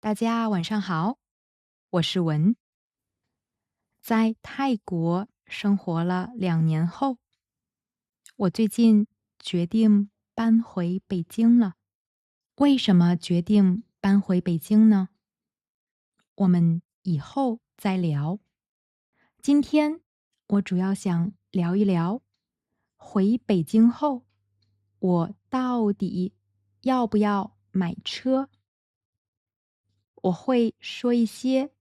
大家晚上好，我是文。在泰国生活了2年后，我最近决定搬回北京了。为什么决定搬回北京呢？我们以后再聊。今天我主要想聊一聊，回北京后，我到底要不要买车？我会说一些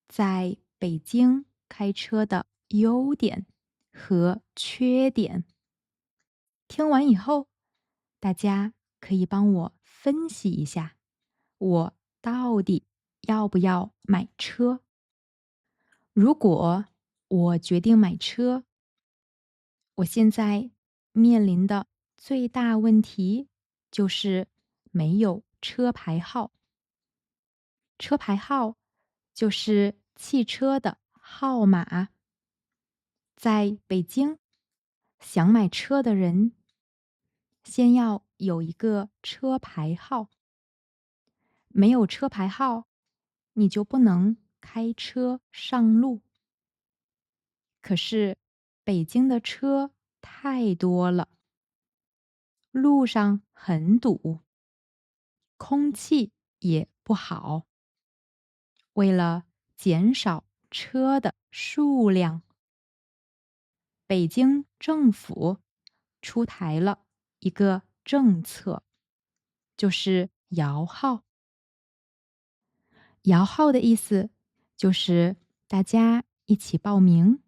在北京开车的优点和缺点。听完以后，大家可以帮我分析一下，我到底要不要买车？如果我决定买车，我现在面临的最大问题就是没有车牌号。车牌号就是汽车的号码。在北京，想买车的人先要有一个车牌号，没有车牌号，你就不能开车上路。可是北京的车太多了，路上很堵，空气也不好。为了减少车的数量，北京政府出台了一个政策，就是摇号。摇号的意思就是大家一起报名，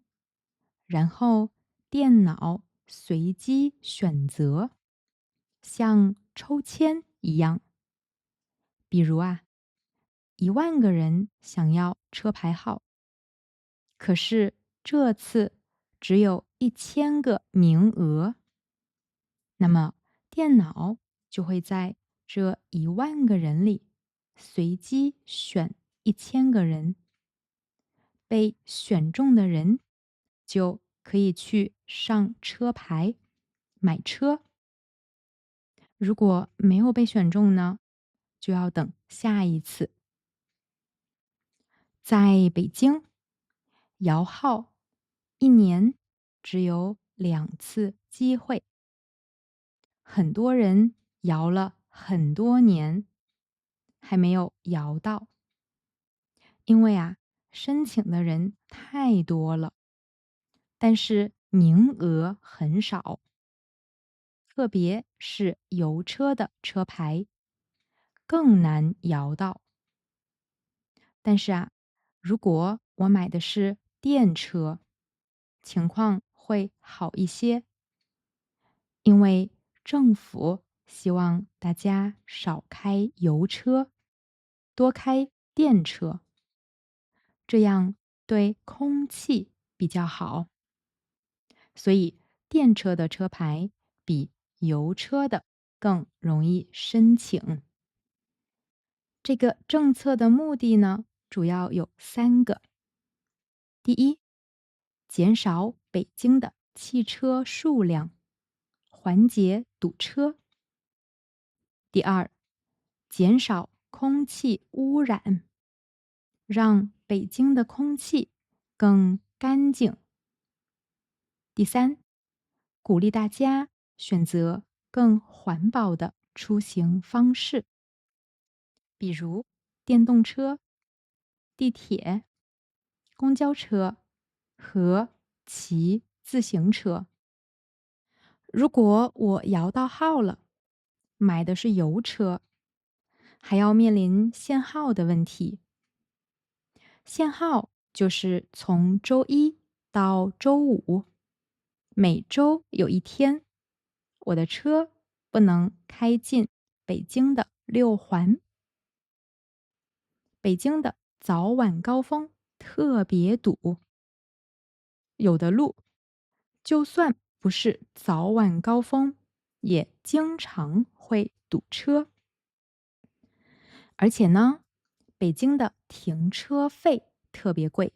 然后电脑随机选择，像抽签一样。比如1万个人想要车牌号，可是这次只有1000个名额，那么电脑就会在这1万个人里随机选1000个人，被选中的人就可以去上车牌买车。如果没有被选中呢，就要等下一次。在北京，摇号1年只有2次机会，很多人摇了很多年，还没有摇到。因为申请的人太多了，但是名额很少，特别是油车的车牌更难摇到。但是如果我买的是电车，情况会好一些，因为政府希望大家少开油车，多开电车，这样对空气比较好。所以电车的车牌比油车的更容易申请。这个政策的目的呢，主要有3个。第一，减少北京的汽车数量，缓解堵车。第二，减少空气污染，让北京的空气更干净。第三，鼓励大家选择更环保的出行方式，比如电动车、地铁、公交车和骑自行车。如果我摇到号了，买的是油车，还要面临限号的问题。限号就是从周一到周五，每周有1天，我的车不能开进北京的6环。北京的早晚高峰特别堵，有的路就算不是早晚高峰，也经常会堵车。而且呢，北京的停车费特别贵，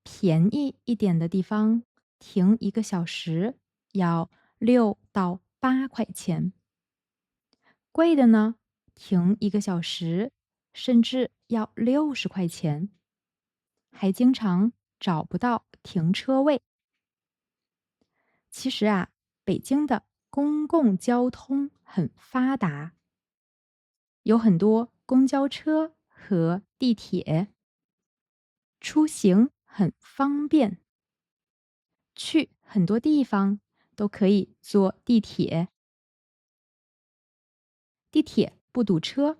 便宜一点的地方停1个小时要6到8块钱，贵的呢，停1个小时甚至要60块钱，还经常找不到停车位。其实啊，北京的公共交通很发达，有很多公交车和地铁，出行很方便，去很多地方都可以坐地铁。地铁不堵车，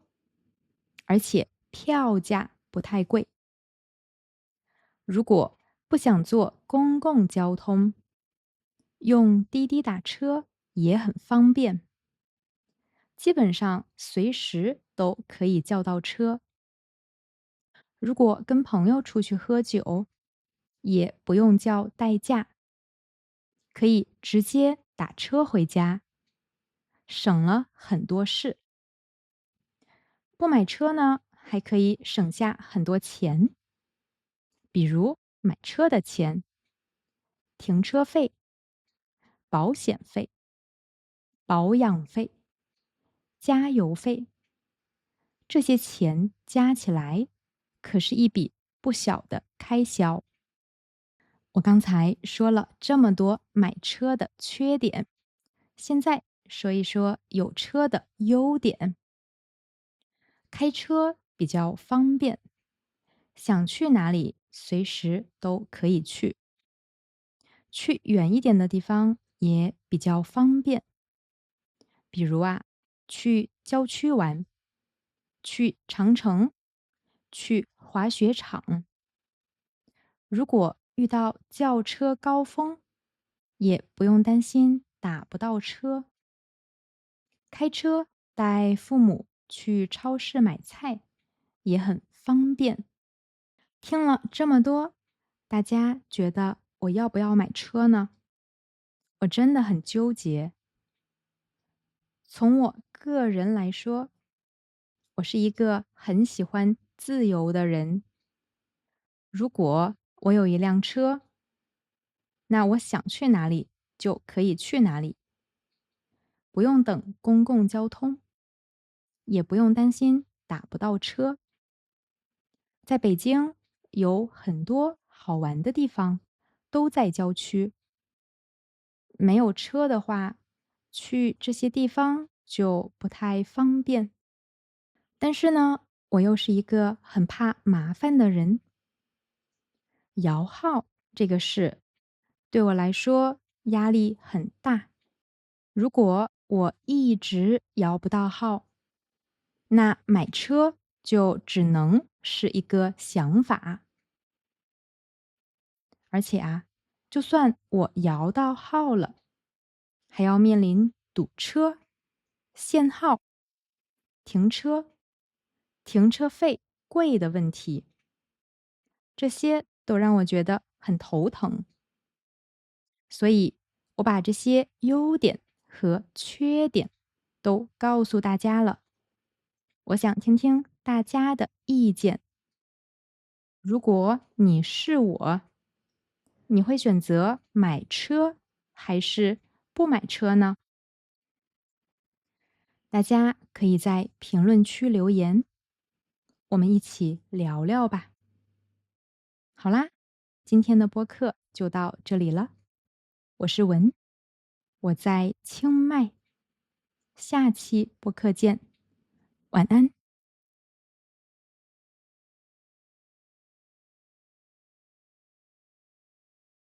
而且票价不太贵。如果不想坐公共交通，用滴滴打车也很方便，基本上随时都可以叫到车。如果跟朋友出去喝酒，也不用叫代驾，可以直接打车回家，省了很多事。不买车呢，还可以省下很多钱，比如买车的钱、停车费、保险费、保养费、加油费，这些钱加起来可是一笔不小的开销。我刚才说了这么多买车的缺点，现在说一说有车的优点。开车比较方便，想去哪里随时都可以去。去远一点的地方也比较方便，比如啊，去郊区玩，去长城，去滑雪场。如果遇到轿车高峰，也不用担心打不到车。开车带父母去超市买菜也很方便。听了这么多，大家觉得我要不要买车呢？我真的很纠结。从我个人来说，我是一个很喜欢自由的人。如果我有一辆车，那我想去哪里就可以去哪里，不用等公共交通，也不用担心打不到车。在北京有很多好玩的地方，都在郊区。没有车的话，去这些地方就不太方便。但是呢，我又是一个很怕麻烦的人。摇号这个事对我来说压力很大。如果我一直摇不到号，那买车就只能是一个想法。而且啊，就算我摇到号了，还要面临堵车、限号、停车、停车费贵的问题，这些都让我觉得很头疼。所以，我把这些优点和缺点都告诉大家了。我想听听大家的意见。如果你是我，你会选择买车还是不买车呢？大家可以在评论区留言，我们一起聊聊吧。好啦，今天的播客就到这里了。我是文，我在清迈，下期播客见，晚安。